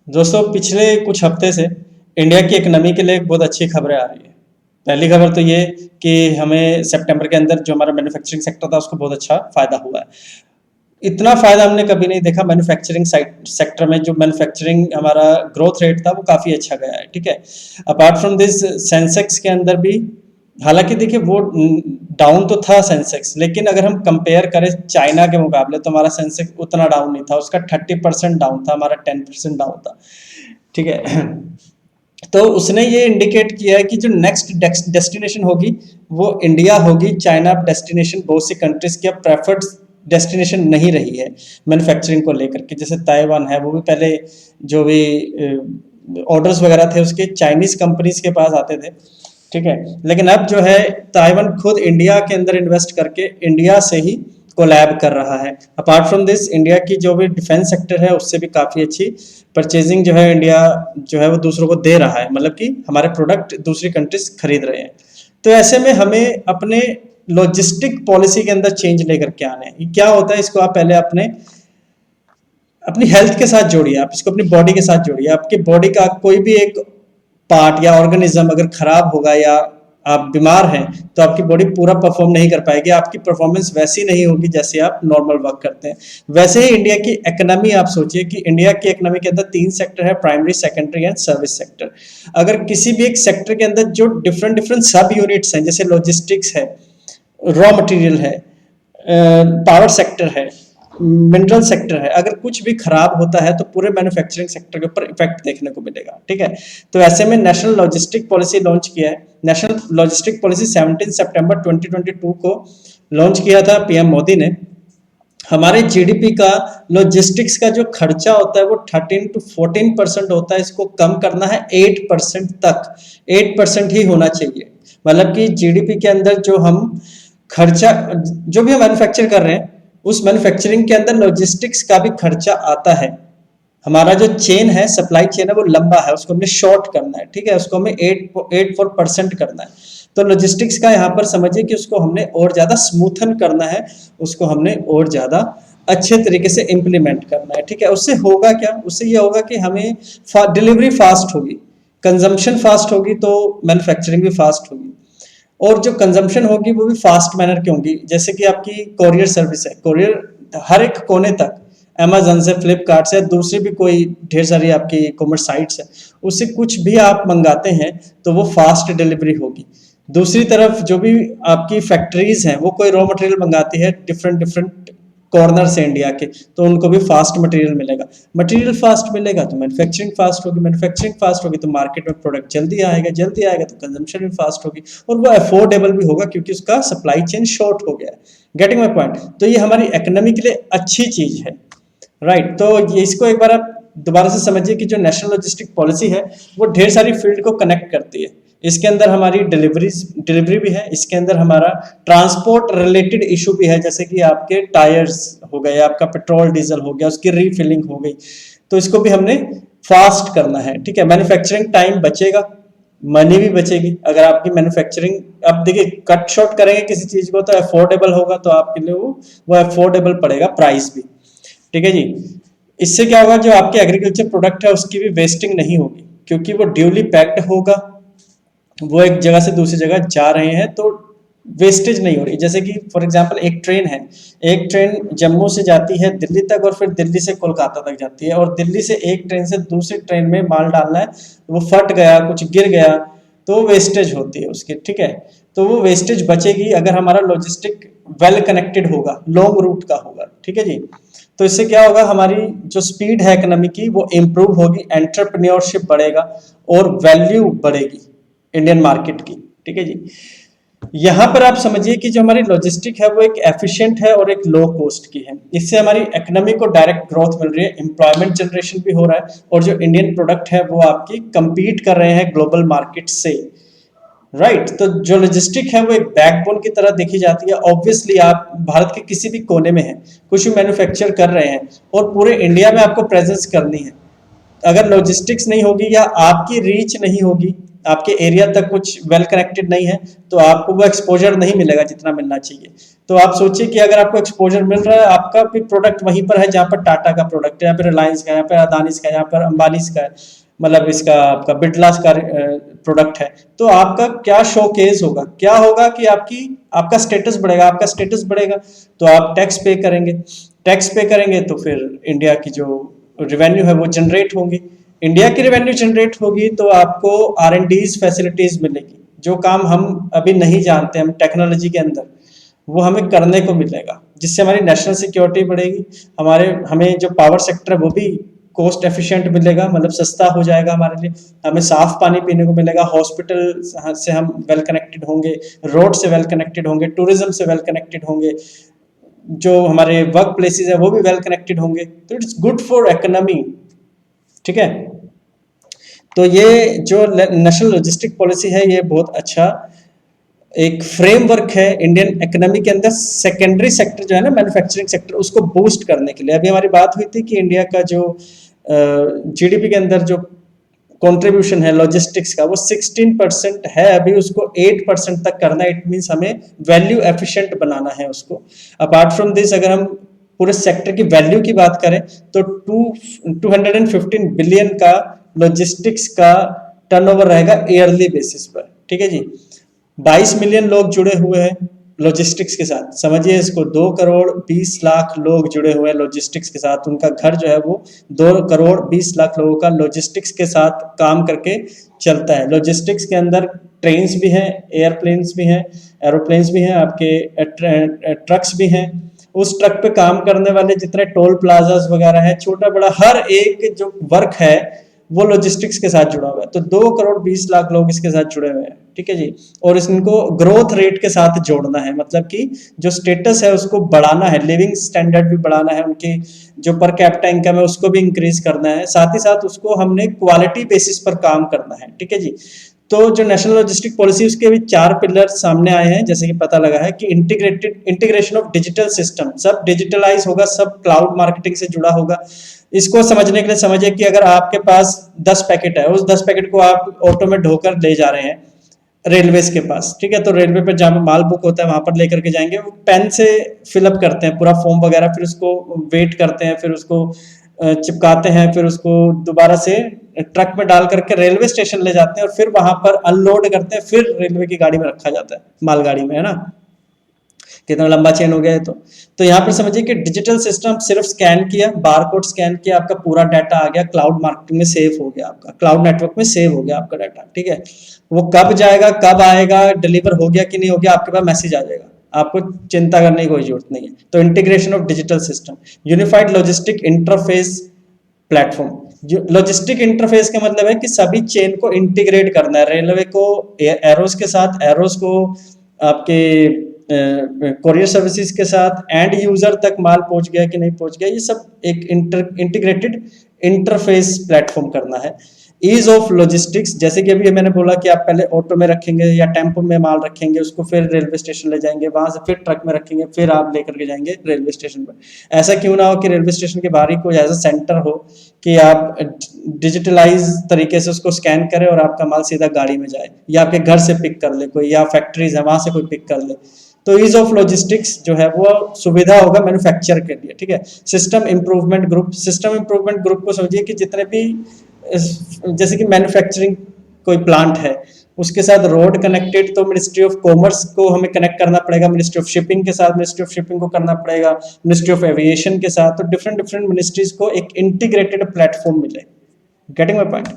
दोस्तों पिछले कुछ हफ्ते से इंडिया की इकोनॉमी के लिए बहुत अच्छी खबरें आ रही है। पहली खबर तो ये कि हमें सितंबर के अंदर जो हमारा मैन्युफैक्चरिंग सेक्टर था उसको बहुत अच्छा फायदा हुआ है। इतना फायदा हमने कभी नहीं देखा। मैन्युफैक्चरिंग सेक्टर में जो मैन्युफैक्चरिंग हमारा ग्रोथ रेट था वो काफ़ी अच्छा गया है। ठीक है, अपार्ट फ्रॉम दिस सेंसेक्स के अंदर भी, हालांकि देखिए वो डाउन तो था सेंसेक्स, लेकिन अगर हम कंपेयर करें चाइना के मुकाबले तो हमारा सेंसेक्स उतना डाउन नहीं था। उसका 30% डाउन था, हमारा 10% डाउन था। ठीक है, तो उसने ये इंडिकेट किया है कि जो नेक्स्ट डेस्टिनेशन होगी वो इंडिया होगी। चाइना डेस्टिनेशन बहुत सी कंट्रीज की अब प्रेफर्ड डेस्टिनेशन नहीं रही है मैन्युफैक्चरिंग को लेकर के। जैसे ताइवान है, वो भी पहले जो भी ऑर्डर्स वगैरह थे उसके चाइनीज कंपनीज के पास आते थे। ठीक है, लेकिन अब जो है ताइवान खुद इंडिया के अंदर इन्वेस्ट करके इंडिया से ही कोलैब कर रहा है। अपार्ट फ्रॉम दिस इंडिया की जो भी डिफेंस सेक्टर है उससे भी काफ़ी अच्छी परचेजिंग जो है इंडिया जो है वो दूसरों को दे रहा है, मतलब कि हमारे प्रोडक्ट दूसरी कंट्रीज खरीद रहे हैं। तो ऐसे में हमें अपने लॉजिस्टिक पॉलिसी के अंदर चेंज लेकर के आने हैं। क्या होता है, इसको आप पहले अपने अपनी हेल्थ के साथ जोड़िए, आप इसको अपनी बॉडी के साथ जोड़िए। आपकी बॉडी का कोई भी एक पार्ट या ऑर्गेनिज्म अगर खराब होगा या आप बीमार हैं तो आपकी बॉडी पूरा परफॉर्म नहीं कर पाएगी, आपकी परफॉर्मेंस वैसी नहीं होगी जैसे आप नॉर्मल वर्क करते हैं। वैसे ही इंडिया की इकोनॉमी, आप सोचिए कि इंडिया की इकोनॉमी के अंदर 3 सेक्टर है, primary, secondary and service sector. अगर किसी भी एक सेक्टर के अंदर जो डिफरेंट डिफरेंट सब यूनिट्स हैं, जैसे लॉजिस्टिक्स है, रॉ मटेरियल है, पावर सेक्टर है, मिनरल सेक्टर है, अगर कुछ भी खराब होता है तो पूरे मैन्युफैक्चरिंग सेक्टर के ऊपर इफेक्ट देखने को मिलेगा। ठीक है, तो ऐसे में नेशनल लॉजिस्टिक पॉलिसी लॉन्च किया है। नेशनल लॉजिस्टिक पॉलिसी 17 सितंबर 2022 को लॉन्च किया था पीएम मोदी ने। हमारे जीडीपी का लॉजिस्टिक्स का जो खर्चा होता है वो 13 to 14% होता है, इसको कम करना है 8% तक। 8% ही होना चाहिए, मतलब कि जीडीपी के अंदर जो हम खर्चा, जो भी हम मैन्युफैक्चर कर रहे हैं उस मैन्युफैक्चरिंग के अंदर लॉजिस्टिक्स का भी खर्चा आता है। हमारा जो चेन है, सप्लाई चेन है, वो लंबा है, उसको हमने शॉर्ट करना है। ठीक है, उसको हमें 8.4% करना है। तो लॉजिस्टिक्स का यहाँ पर समझिए कि उसको हमने और ज़्यादा स्मूथन करना है, उसको हमने और ज़्यादा अच्छे तरीके से इम्प्लीमेंट करना है। ठीक है, उससे होगा क्या, उससे ये होगा कि हमें डिलीवरी फास्ट होगी, कंजम्पशन फास्ट होगी, तो मैन्युफैक्चरिंग भी फास्ट होगी। और जो कंजम्पशन होगी वो भी फास्ट मैनर की होगी। जैसे कि आपकी कोरियर सर्विस है, कोरियर हर एक कोने तक, अमेजन से, फ्लिपकार्ट से, दूसरी भी कोई ढेर सारी आपकी ई कॉमर्स साइट्स है, उससे कुछ भी आप मंगाते हैं तो वो फास्ट डिलीवरी होगी। दूसरी तरफ जो भी आपकी फैक्ट्रीज हैं वो कोई रॉ मटेरियल मंगाती है डिफरेंट डिफरेंट कॉर्नर से इंडिया के, तो उनको भी फास्ट मटेरियल मिलेगा। मटेरियल फास्ट मिलेगा तो मैन्युफैक्चरिंग फास्ट होगी, मैन्युफैक्चरिंग फास्ट होगी तो मार्केट में प्रोडक्ट जल्दी आएगा, जल्दी आएगा तो कंजम्पशन भी फास्ट होगी, और वो अफोर्डेबल भी होगा क्योंकि उसका सप्लाई चेन शॉर्ट हो गया है। Getting my point? तो ये हमारी इकोनॉमी के लिए अच्छी चीज है, राइट। तो ये इसको एक बार आप दोबारा से समझिए कि जो नेशनल लॉजिस्टिक पॉलिसी है वो ढेर सारी फील्ड को कनेक्ट करती है। इसके अंदर हमारी डिलीवरी भी है, इसके अंदर हमारा ट्रांसपोर्ट रिलेटेड इशू भी है, जैसे कि आपके टायर्स हो गए, आपका पेट्रोल डीजल हो गया, उसकी रीफिलिंग हो गई, तो इसको भी हमने फास्ट करना है। ठीक है, मैन्युफैक्चरिंग टाइम बचेगा, मनी भी बचेगी। अगर आपकी मैन्युफैक्चरिंग, अब देखिए कट शॉर्ट करेंगे किसी चीज को तो अफोर्डेबल होगा, तो आपके लिए वो अफोर्डेबल पड़ेगा, प्राइस भी। ठीक है जी, इससे क्या होगा, जो आपके एग्रीकल्चर प्रोडक्ट है उसकी भी वेस्टिंग नहीं होगी क्योंकि वो ड्यूली पैक्ड होगा, वो एक जगह से दूसरी जगह जा रहे हैं तो वेस्टेज नहीं हो रही। जैसे कि फॉर एग्जांपल एक ट्रेन है, एक ट्रेन जम्मू से जाती है दिल्ली तक और फिर दिल्ली से कोलकाता तक जाती है, और दिल्ली से एक ट्रेन से दूसरी ट्रेन में माल डालना है, वो फट गया, कुछ गिर गया, तो वेस्टेज होती है उसकी। ठीक है, तो वो वेस्टेज बचेगी अगर हमारा लॉजिस्टिक वेल कनेक्टेड होगा, लॉन्ग रूट का होगा। ठीक है जी, तो इससे क्या होगा, हमारी जो स्पीड है इकोनॉमी की वो इम्प्रूव होगी, एंटरप्रेन्योरशिप बढ़ेगा और वैल्यू बढ़ेगी इंडियन मार्केट की। ठीक है जी, यहाँ पर आप समझिए कि जो हमारी लॉजिस्टिक है वो एक एफिशिएंट है और एक लो कॉस्ट की है। इससे हमारी इकोनॉमी को डायरेक्ट ग्रोथ मिल रही है, एम्प्लॉयमेंट जनरेशन भी हो रहा है, और जो इंडियन प्रोडक्ट है वो आपकी compete कर रहे हैं ग्लोबल मार्केट से, राइट। तो जो लॉजिस्टिक है वो एक बैकबोन की तरह देखी जाती है। ऑब्वियसली आप भारत के किसी भी कोने में हैं, कुछ भी मैन्युफैक्चर कर रहे हैं और पूरे इंडिया में आपको प्रेजेंस करनी है, अगर लॉजिस्टिक्स नहीं होगी या आपकी रीच नहीं होगी, आपके एरिया तक कुछ वेल कनेक्टेड नहीं है, तो आपको वो एक्सपोजर नहीं मिलेगा जितना मिलना चाहिए। तो आप सोचिए कि अगर आपको एक्सपोजर मिल रहा है, आपका भी प्रोडक्ट वहीं पर है जहाँ पर टाटा का प्रोडक्ट है, यहाँ पर रिलायंस का, यहाँ पर अदानीस का, यहाँ पर अंबानीस का है, मतलब इसका आपका बिरलास का प्रोडक्ट है, तो आपका क्या शोकेस होगा, क्या होगा कि आपका स्टेटस बढ़ेगा, आपका स्टेटस बढ़ेगा तो आप टैक्स पे करेंगे, टैक्स पे करेंगे तो फिर इंडिया की जो रेवेन्यू है वो जनरेट होंगी, इंडिया की रेवेन्यू जनरेट होगी तो आपको R&D's फैसिलिटीज मिलेगी, जो काम हम अभी नहीं जानते हम टेक्नोलॉजी के अंदर, वो हमें करने को मिलेगा, जिससे हमारी नेशनल सिक्योरिटी बढ़ेगी, हमें जो पावर सेक्टर है वो भी कॉस्ट एफिशिएंट मिलेगा, मतलब सस्ता हो जाएगा हमारे लिए, हमें साफ पानी पीने को मिलेगा, हॉस्पिटल से हम वेल कनेक्टेड होंगे, रोड से वेल कनेक्टेड होंगे, टूरिज्म से वेल कनेक्टेड होंगे, जो हमारे वर्क प्लेसेस है वो भी वेल कनेक्टेड होंगे, तो इट्स गुड फॉर इकोनॉमी। ठीक है, तो ये जो नेशनल लॉजिस्टिक पॉलिसी है ये बहुत अच्छा एक फ्रेमवर्क है इंडियन इकोनॉमी के अंदर, सेकेंडरी सेक्टर जो है ना मैन्युफैक्चरिंग सेक्टर, उसको बूस्ट करने के लिए। अभी हमारी बात हुई थी कि इंडिया का जो जीडीपी के अंदर जो कंट्रीब्यूशन है लॉजिस्टिक्स का वो 16% है, अभी उसको 8% तक करना है, इट मींस हमें वैल्यू एफिशिएंट बनाना है उसको। अपार्ट फ्रॉम दिस अगर हम पूरे सेक्टर की वैल्यू की बात करें तो 215 बिलियन का लॉजिस्टिक्स का टर्नओवर रहेगा ईयरली बेसिस पर। ठीक है जी, 22 मिलियन लोग जुड़े हुए हैं लॉजिस्टिक्स के साथ, समझिए इसको, 2 करोड़ 20 लाख लोग जुड़े हुए हैं लॉजिस्टिक्स के साथ, उनका घर जो है वो 2 करोड़ 20 लाख लोगों का लॉजिस्टिक्स के साथ काम करके चलता है। लॉजिस्टिक्स के अंदर ट्रेन्स भी हैं, एयरप्लेन्स भी हैं, एरोप्लेन्स भी हैं, आपके ट्रक्स भी हैं, उस ट्रक पे काम करने वाले जितने टोल प्लाजास वगैरह है, छोटा बड़ा हर एक जो वर्क है वो लॉजिस्टिक्स के साथ जुड़ा हुआ है, तो 2 करोड़ 20 लाख लोग इसके साथ जुड़े हुए हैं। ठीक है जी, और इनको ग्रोथ रेट के साथ जोड़ना है, मतलब कि जो स्टेटस है उसको बढ़ाना है, लिविंग स्टैंडर्ड भी बढ़ाना है, उनकी जो पर कैपिटा इनकम है उसको भी इंक्रीज करना है, साथ ही साथ उसको हमने क्वालिटी बेसिस पर काम करना है। ठीक है जी, तो जो नेशनल लॉजिस्टिक पॉलिसी उसके भी 4 पिलर सामने आए हैं, जैसे कि पता लगा है कि इंटीग्रेशन ऑफ डिजिटल सिस्टम, सब डिजिटलाइज होगा, सब क्लाउड मार्केटिंग से जुड़ा होगा। इसको समझने के लिए समझिए कि अगर आपके पास 10 पैकेट है, उस 10 पैकेट को आप ऑटो में ढोकर ले जा रहे हैं रेलवेज के पास, ठीक है, तो रेलवे पे जहाँ माल बुक होता है वहां पर लेकर के जाएंगे, वो पेन से फिलअप करते हैं पूरा फॉर्म वगैरह, फिर उसको वेट करते हैं, फिर उसको चिपकाते हैं, फिर उसको दोबारा से ट्रक में डाल करके रेलवे स्टेशन ले जाते हैं और फिर वहां पर अनलोड करते हैं, फिर रेलवे की गाड़ी में रखा जाता है, मालगाड़ी में, है ना, कितना लंबा चेन हो गया है। तो यहाँ पर समझिए कि डिजिटल सिस्टम सिर्फ स्कैन किया, बारकोड स्कैन किया, आपका पूरा डाटा आ गया, क्लाउड मार्केटिंग में सेव हो गया, आपका क्लाउड नेटवर्क में सेव हो गया आपका डाटा। ठीक है, वो कब जाएगा, कब आएगा, डिलीवर हो गया कि नहीं हो गया, आपके पास मैसेज आ जाएगा, आपको चिंता करने की कोई जरूरत नहीं है। तो integration of digital system, unified logistic interface platform, जो लॉजिस्टिक इंटरफेस का मतलब है कि सभी चेन को इंटीग्रेट करना है, रेलवे को एरोस के साथ, एरोस को आपके कोरियर सर्विसेज के साथ, एंड यूजर तक माल पहुंच गया कि नहीं पहुंच गया, ये सब एक इंटीग्रेटेड इंटरफेस प्लेटफॉर्म करना है। ईज ऑफ लॉजिस्टिक्स, जैसे कि अभी मैंने बोला कि आप पहले ऑटो में रखेंगे या टेम्पो में माल रखेंगे, उसको फिर रेलवे स्टेशन ले जाएंगे, वहां से फिर ट्रक में रखेंगे, फिर आप लेकर के जाएंगे रेलवे स्टेशन पर। ऐसा क्यों ना हो कि रेलवे स्टेशन के बाहर ही कोई ऐसा सेंटर हो कि आप डिजिटलाइज तरीके से उसको स्कैन करें और आपका माल सीधा गाड़ी में जाए, या आपके घर से पिक कर ले कोई, या फैक्ट्रीज है वहां से कोई पिक कर ले। तो ईज ऑफ लॉजिस्टिक्स जो है वो सुविधा होगा मैन्युफैक्चर के लिए। ठीक है, system improvement group, system improvement group को समझिए कि जितने भी जैसे कि मैन्युफैक्चरिंग कोई प्लांट है उसके साथ रोड कनेक्टेड, तो मिनिस्ट्री ऑफ कॉमर्स को हमें कनेक्ट करना पड़ेगा, मिनिस्ट्री ऑफ शिपिंग के साथ मिनिस्ट्री ऑफ शिपिंग को करना पड़ेगा, मिनिस्ट्री ऑफ एविएशन के साथ, तो डिफरेंट डिफरेंट मिनिस्ट्रीज को एक इंटीग्रेटेड प्लेटफॉर्म मिले। Getting my point?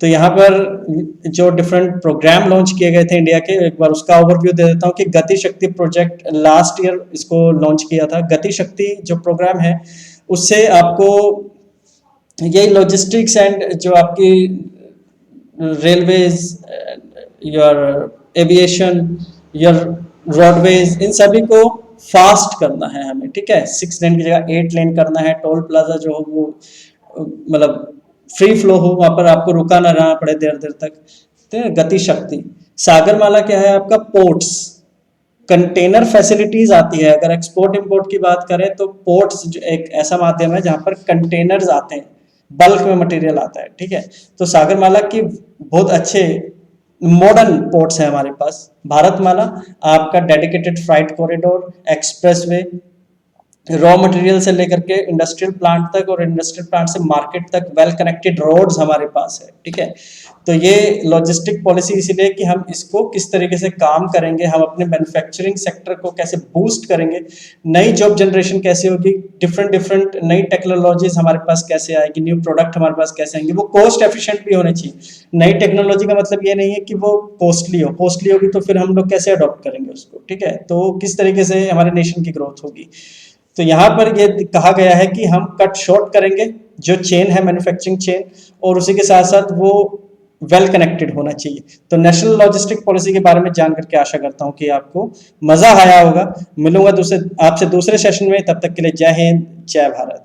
तो यहाँ पर जो डिफरेंट प्रोग्राम लॉन्च किए गए थे इंडिया के, एक बार उसका ओवरव्यू दे देता हूँ कि गति शक्ति प्रोजेक्ट लास्ट ईयर इसको लॉन्च किया था। गति शक्ति जो प्रोग्राम है उससे आपको यही लॉजिस्टिक्स एंड जो आपकी railways, your aviation, your roadways, इन सभी को फास्ट करना है हमें। ठीक है, 6 लेन की जगह 8 लेन करना है, टोल प्लाजा जो हो वो मतलब फ्री फ्लो हो, वहां पर आपको रुका ना रहना पड़े देर देर तक। तो गति शक्ति। सागरमाला क्या है आपका? पोर्ट्स, कंटेनर फैसिलिटीज आती है। अगर एक्सपोर्ट इंपोर्ट की बात करें तो पोर्ट्स जो एक ऐसा माध्यम है जहां पर कंटेनर्स आते हैं, बल्क में मटेरियल आता है। ठीक है, तो सागरमाला की बहुत अच्छे मॉडर्न पोर्ट्स हैं हमारे पास। भारतमाला आपका dedicated freight corridor, expressway, raw material से लेकर के इंडस्ट्रियल प्लांट तक और इंडस्ट्रियल प्लांट से मार्केट तक वेल कनेक्टेड रोड्स हमारे पास है, ठीक है। तो ये लॉजिस्टिक पॉलिसी इसीलिए कि हम इसको किस तरीके से काम करेंगे, हम अपने मैन्युफैक्चरिंग सेक्टर को कैसे बूस्ट करेंगे, नई जॉब जनरेशन कैसे होगी, डिफरेंट डिफरेंट नई टेक्नोलॉजीज हमारे पास कैसे आएगी, न्यू प्रोडक्ट हमारे पास कैसे आएंगे, वो कॉस्ट एफिशिएंट भी होने चाहिए। नई टेक्नोलॉजी का मतलब ये नहीं है कि वो कॉस्टली होगी तो फिर हम लोग कैसे अडॉप्ट करेंगे उसको, ठीक है। तो किस तरीके से हमारे नेशन की ग्रोथ होगी। तो यहाँ पर ये कहा गया है कि हम कट शॉर्ट करेंगे जो चेन है, मैन्युफैक्चरिंग चेन, और उसी के साथ साथ वो वेल कनेक्टेड होना चाहिए। तो नेशनल लॉजिस्टिक पॉलिसी के बारे में जान करके आशा करता हूँ कि आपको मजा आया होगा। मिलूंगा आपसे दूसरे सेशन में, तब तक के लिए जय हिंद, जय भारत।